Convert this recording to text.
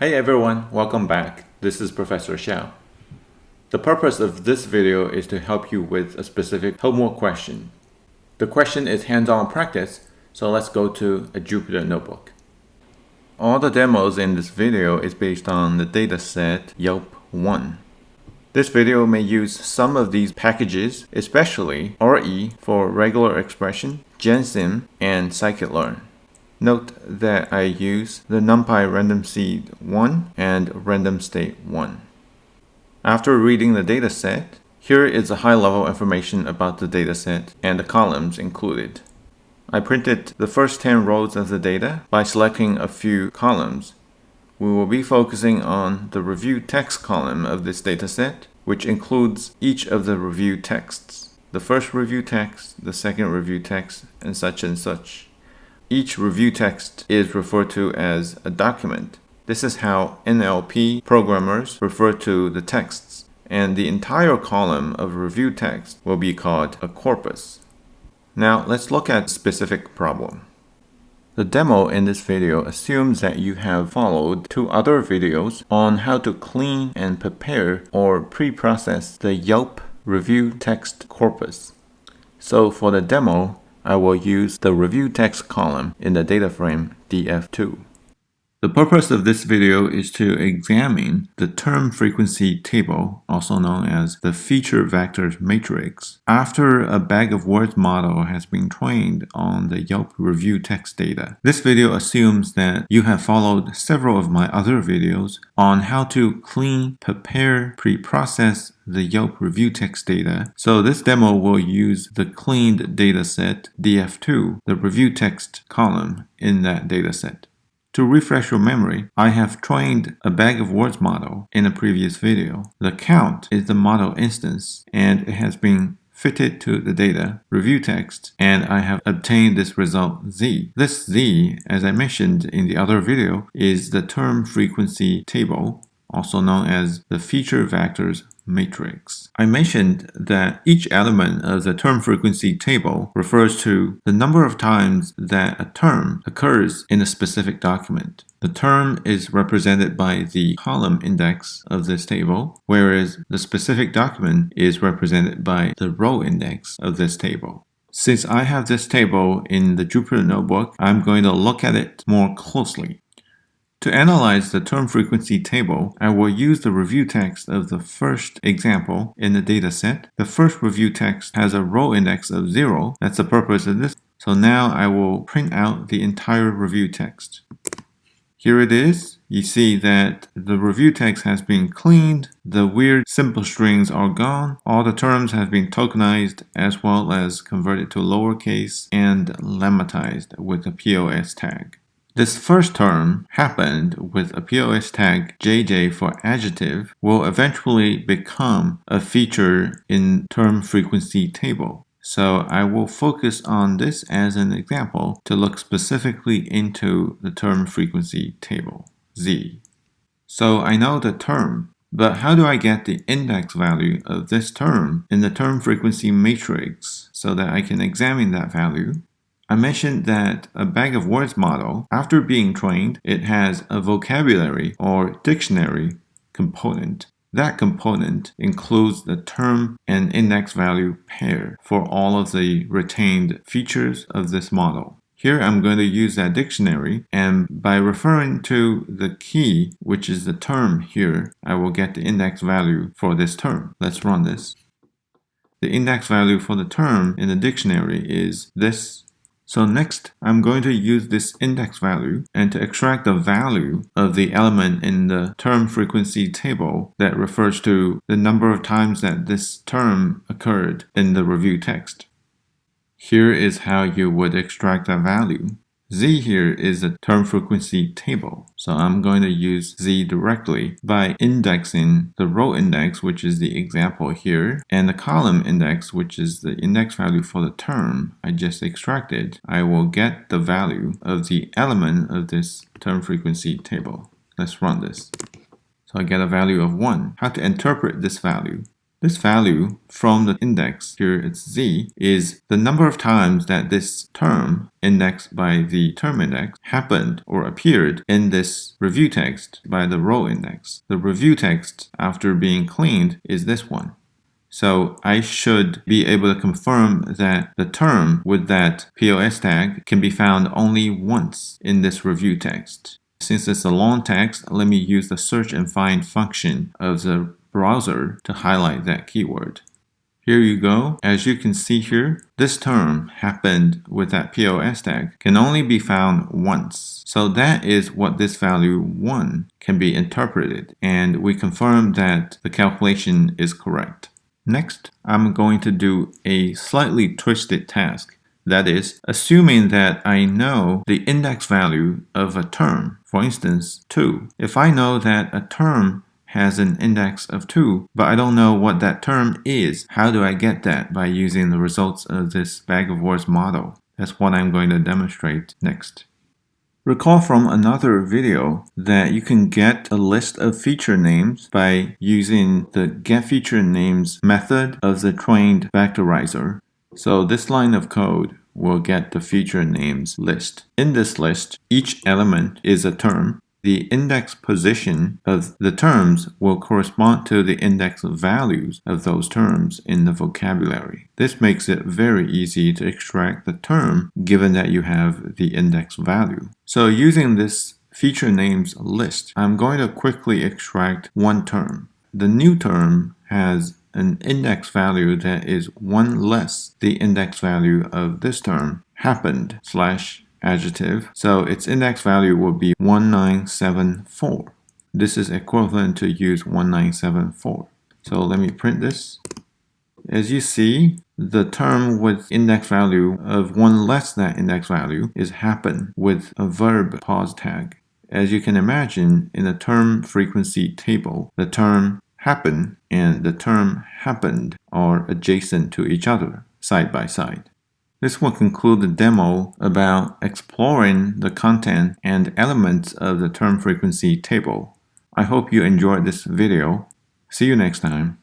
Hey everyone, welcome back. This is Professor Xiao. The purpose of this video is to help you with a specific homework question. The question is hands-on practice, so let's go to a Jupyter notebook. All the demos in this video is based on the dataset YULP1. This video may use some of these packages, especially RE for regular expression, GenSim, and scikit-learn. Note that I use the NumPy random seed 1 and random state 1. After reading the dataset, here is a high-level information about the dataset and the columns included. I printed the first 10 rows of the data by selecting a few columns. We will be focusing on the review text column of this dataset, which includes each of the review texts. The first review text, the second review text, and such and such. Each review text is referred to as a document. This is how NLP programmers refer to the texts, and the entire column of review text will be called a corpus. Now let's look at a specific problem. The demo in this video assumes that you have followed 2 other videos on how to clean and prepare or pre-process the YULP review text corpus. So for the demo, I will use the review text column in the data frame df2. The purpose of this video is to examine the term frequency table, also known as the feature vectors matrix, after a bag of words model has been trained on the YULP review text data. This video assumes that you have followed several of my other videos on how to clean, prepare, pre-process the YULP review text data. So this demo will use the cleaned dataset df2, the review text column in that dataset. To refresh your memory, I have trained a bag of words model in a previous video. The count is the model instance, and it has been fitted to the data review text, and I have obtained this result z. This z, as I mentioned in the other video, is the term frequency table, also known as the feature vectors matrix. I mentioned that each element of the term frequency table refers to the number of times that a term occurs in a specific document. The term is represented by the column index of this table, whereas the specific document is represented by the row index of this table. Since I have this table in the Jupyter notebook, I'm going to look at it more closely. To analyze the term frequency table, I will use the review text of the first example in the dataset. The first review text has a row index of 0. That's the purpose of this. So now I will print out the entire review text. Here it is. You see that the review text has been cleaned. The weird simple strings are gone. All the terms have been tokenized as well as converted to lowercase and lemmatized with a POS tag. This first term happened with a POS tag JJ for adjective will eventually become a feature in term frequency table. So I will focus on this as an example to look specifically into the term frequency table, Z. So I know the term, but how do I get the index value of this term in the term frequency matrix so that I can examine that value? I mentioned that a bag of words model, after being trained, it has a vocabulary or dictionary component. That component includes the term and index value pair for all of the retained features of this model. Here I'm going to use that dictionary, and by referring to the key, which is the term here, I will get the index value for this term. Let's run this. The index value for the term in the dictionary is this. So next, I'm going to use this index value and to extract the value of the element in the term frequency table that refers to the number of times that this term occurred in the review text. Here is how you would extract that value. Z here is a term frequency table, so I'm going to use Z directly by indexing the row index, which is the example here, and the column index, which is the index value for the term I just extracted. I will get the value of the element of this term frequency table. Let's run this. So I get a value of 1. How to interpret this value? This value from the index, here it's z, is the number of times that this term, indexed by the term index, happened or appeared in this review text by the row index. The review text, after being cleaned, is this one. So I should be able to confirm that the term with that POS tag can be found only once in this review text. Since it's a long text, let me use the search and find function of the browser to highlight that keyword. Here you go. As you can see here, this term happened with that POS tag can only be found once. So that is what this value 1 can be interpreted, and we confirm that the calculation is correct. Next, I'm going to do a slightly twisted task. That is, assuming that I know the index value of a term, for instance, 2. If I know that a term has an index of 2, but I don't know what that term is, how do I get that? By using the results of this bag of words model. That's what I'm going to demonstrate next. Recall from another video that you can get a list of feature names by using the getFeatureNames method of the trained vectorizer. So this line of code will get the feature names list. In this list, each element is a term. The index position of the terms will correspond to the index values of those terms in the vocabulary. This makes it very easy to extract the term given that you have the index value. So using this feature names list, I'm going to quickly extract one term. The new term has an index value that is 1 less the index value of this term, happened / adjective, so its index value will be 1974. This is equivalent to use 1974. So let me print this. As you see, the term with index value of 1 less that index value is happen with a verb pause tag. As you can imagine, in the term frequency table, the term happen and the term happened are adjacent to each other, side by side. This will conclude the demo about exploring the content and elements of the term frequency table. I hope you enjoyed this video. See you next time.